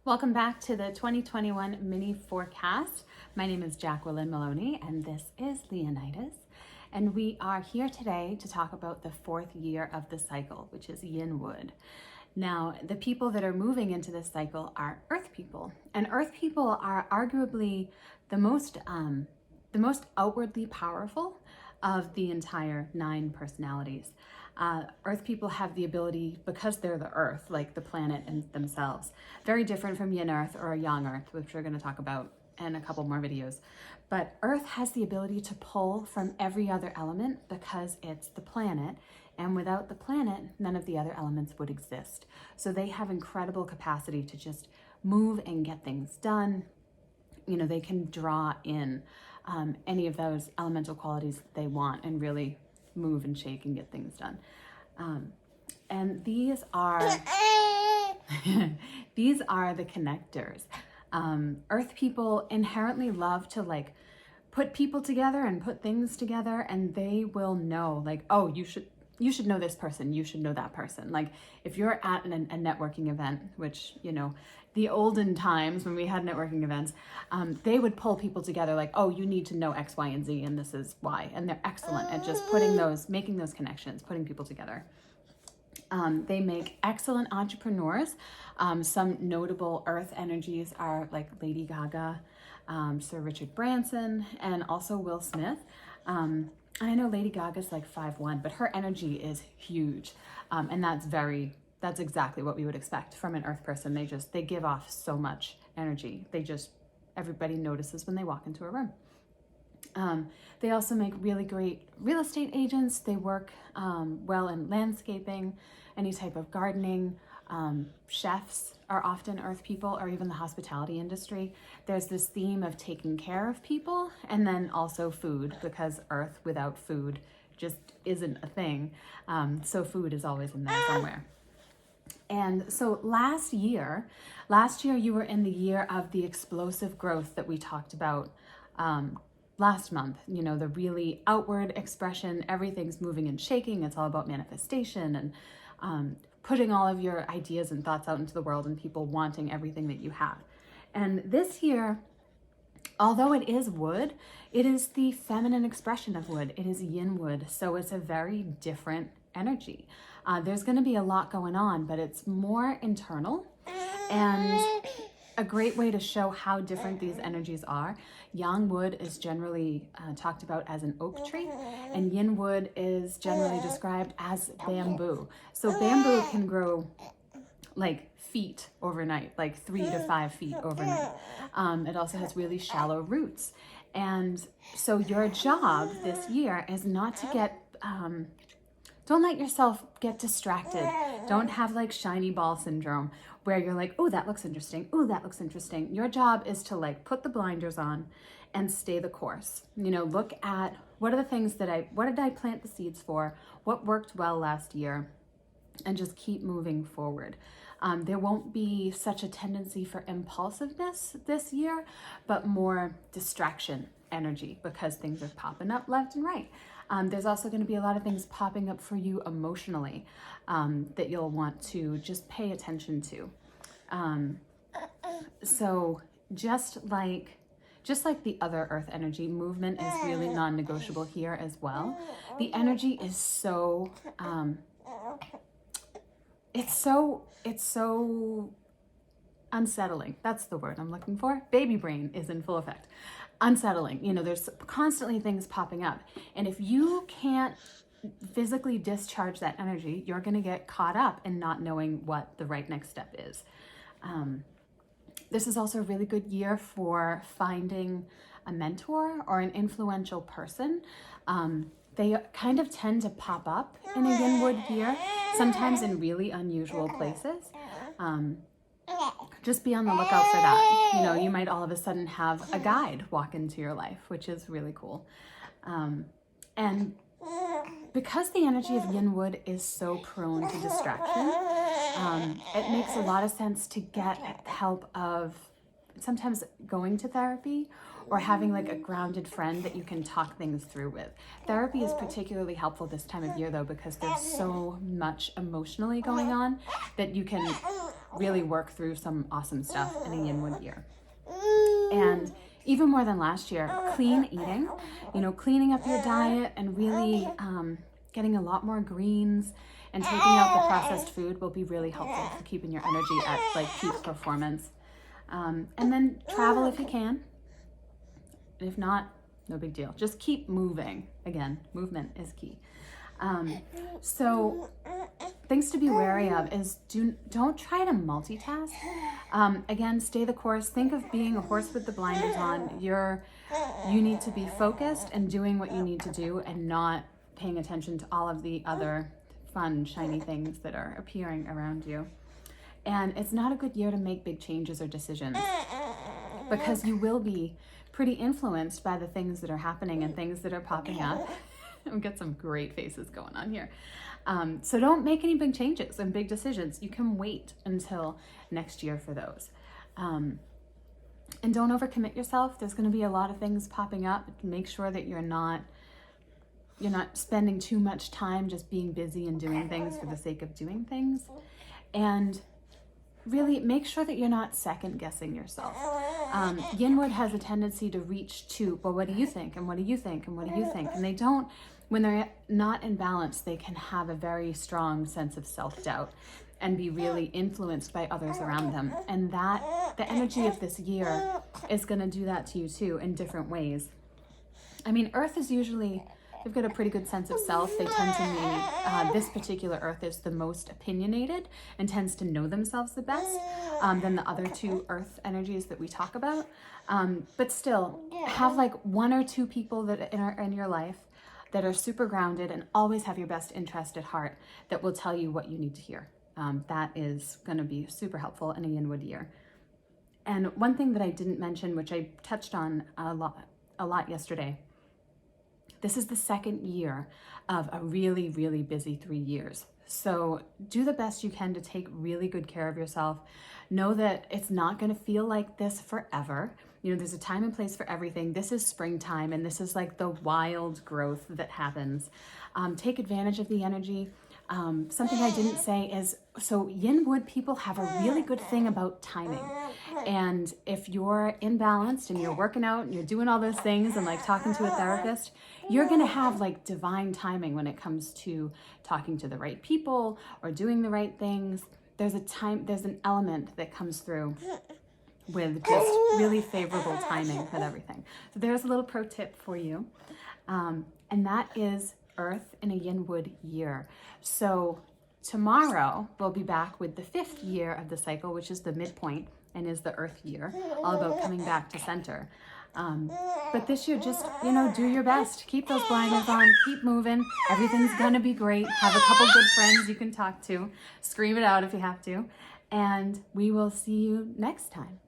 Welcome back to the 2021 mini forecast. My name is Jacqueline Maloney and this is Leonidas. And we are here today to talk about the fourth year of the cycle, which is Yin Wood. Now, the people that are moving into this cycle are Earth people. And Earth people are arguably the most outwardly powerful of the entire 9 personalities. Earth people have the ability, because they're the Earth, like the planet and themselves, very different from Yin Earth or Yang Earth, which we're going to talk about in a couple more videos. But Earth has the ability to pull from every other element because it's the planet, and without the planet, none of the other elements would exist. So they have incredible capacity to just move and get things done. You know, they can draw in any of those elemental qualities that they want and really move and shake and get things done. And these are these are the connectors. Earth people inherently love to put people together and put things together, and they will know oh, you should know this person, you should know that person. Like if you're at a networking event, which, you know, the olden times when we had networking events, they would pull people together oh, you need to know X, Y, and Z, and this is why. And they're excellent at just making those connections, putting people together. They make excellent entrepreneurs. Some notable Earth energies are like Lady Gaga, Sir Richard Branson, and also Will Smith. I know Lady Gaga's 5'1", but her energy is huge. And that's exactly what we would expect from an Earth person. They give off so much energy. Everybody notices when they walk into a room. They also make really great real estate agents. They work well in landscaping, any type of gardening. Chefs are often Earth people, or even the hospitality industry. There's this theme of taking care of people, and then also food, because Earth without food just isn't a thing. So food is always in there somewhere. And so last year you were in the year of the explosive growth that we talked about last month. You know, the really outward expression, everything's moving and shaking. It's all about manifestation and putting all of your ideas and thoughts out into the world, and people wanting everything that you have. And this year, although it is wood, it is the feminine expression of wood. It is Yin Wood, so it's a very different energy. There's going to be a lot going on, but it's more internal, and a great way to show how different these energies are. Yang Wood is generally talked about as an oak tree, and Yin Wood is generally described as bamboo. So bamboo can grow feet overnight, 3 to 5 feet overnight. It also has really shallow roots. And so your job this year is not to get, don't let yourself get distracted. Don't have shiny ball syndrome where you're oh, that looks interesting. Oh, that looks interesting. Your job is to put the blinders on and stay the course. You know, look at what did I plant the seeds for? What worked well last year? And just keep moving forward. There won't be such a tendency for impulsiveness this year, but more distraction energy, because things are popping up left and right. There's also going to be a lot of things popping up for you emotionally that you'll want to just pay attention to. So just like the other Earth energy, movement is really non-negotiable here as well. The energy is so it's so unsettling. That's the word I'm looking for. Baby brain is in full effect. Unsettling. You know, there's constantly things popping up. And if you can't physically discharge that energy, you're going to get caught up in not knowing what the right next step is. This is also a really good year for finding a mentor or an influential person. They kind of tend to pop up in a Yin Wood year, sometimes in really unusual places. Just be on the lookout for that. You know, you might all of a sudden have a guide walk into your life, which is really cool. And because the energy of Yin Wood is so prone to distraction, it makes a lot of sense to get help of sometimes going to therapy or having a grounded friend that you can talk things through with. Therapy is particularly helpful this time of year though, because there's so much emotionally going on that you can really work through some awesome stuff in a Yin Wood year. And even more than last year, clean eating, cleaning up your diet and really getting a lot more greens and taking out the processed food will be really helpful for keeping your energy at like peak performance. And then travel if you can. If not, no big deal. Just keep moving. Again, movement is key. So things to be wary of is don't try to multitask. Again, stay the course. Think of being a horse with the blinders on. You need to be focused and doing what you need to do and not paying attention to all of the other fun, shiny things that are appearing around you. And it's not a good year to make big changes or decisions because you will be pretty influenced by the things that are happening and things that are popping up. We've got some great faces going on here. So don't make any big changes and big decisions. You can wait until next year for those. And don't overcommit yourself. There's going to be a lot of things popping up. Make sure that you're not spending too much time just being busy and doing things for the sake of doing things. And really make sure that you're not second guessing yourself. Yin Wood has a tendency to reach to, well, what do you think? And what do you think? And what do you think? And they don't, when they're not in balance, they can have a very strong sense of self-doubt and be really influenced by others around them. And the energy of this year is going to do that to you too in different ways. I mean, Earth is usually, they've got a pretty good sense of self. They tend to be, this particular Earth is the most opinionated and tends to know themselves the best than the other two Earth energies that we talk about. But still, have like one or two people that are in your life that are super grounded and always have your best interest at heart that will tell you what you need to hear. That is going to be super helpful in a Yin Wood year. And one thing that I didn't mention, which I touched on a lot yesterday, this is the second year of a really, really busy 3 years. So do the best you can to take really good care of yourself. Know that it's not going to feel like this forever. There's a time and place for everything. This is springtime, and this is like the wild growth that happens. Take advantage of the energy. Something I didn't say is, so Yin Wood people have a really good thing about timing. And if you're imbalanced and you're working out and you're doing all those things and like talking to a therapist, you're going to have like divine timing when it comes to talking to the right people or doing the right things. There's an element that comes through with just really favorable timing with everything. So there's a little pro tip for you. And that is Earth in a Yin Wood year. So tomorrow we'll be back with the 5th year of the cycle, which is the midpoint and is the Earth year, all about coming back to center. But this year, just, do your best. Keep those blinders on, keep moving. Everything's gonna be great. Have a couple good friends you can talk to. Scream it out if you have to. And we will see you next time.